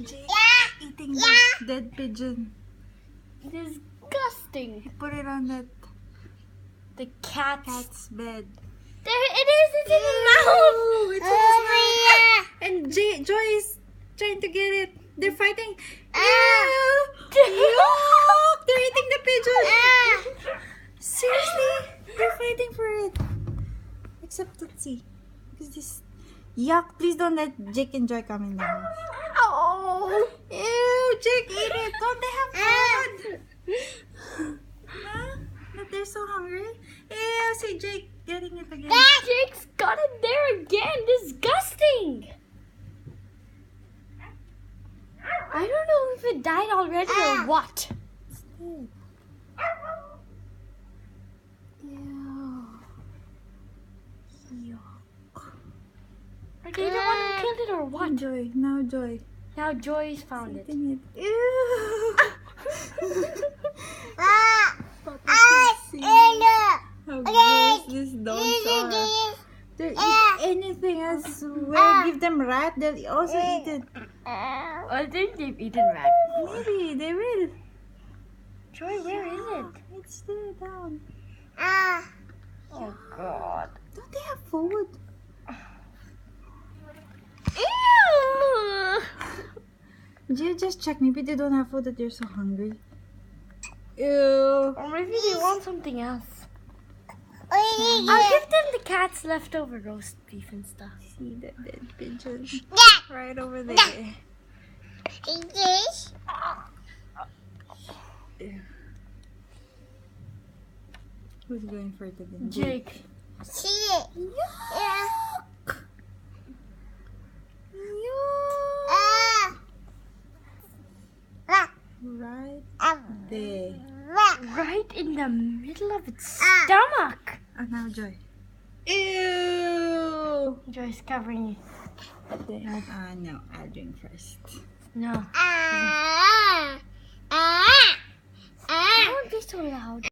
Jake eating the dead pigeon. Disgusting. He put it on that The cat's cat's bed. there it is. It's in the mouth. Oh, it's in his mouth. And Joy is trying to get it. They're fighting. Yuck! They're eating the pigeon. Seriously, they're fighting for it. Except Tootsie, because this. Yuck! Please don't let Jake and Joy come in the house. Oh. Ew! Jake, eat it. Don't they have food? Huh? That they're so hungry. Ew! See Jake getting it again. Jake's got it there again. Disgusting. I don't know if it died already or what. It's dead. Ew. Yuck. Are they the one who killed it or what? Joy. Now Joy. Now Joy's found it. Eating it. Ew! See how gross these dogs are. They'll eat anything else. Well, give them rat, they'll also eat it. I think they've eaten rat. Maybe they will. Joy, where is it? It's there down. Oh God. Don't they have food? Ew. Jill, just check. Maybe they don't have food that they're so hungry. Ew. Or maybe they want something else. I'll give them the cat's leftover roast beef and stuff. See that dead pigeon right over there. Ew. Who's going for it again? Jake. Yuck! Right there. Right in the middle of its stomach. And now Joy. Ew! Joy's covering it. No, I'll drink first. No. Don't be so loud.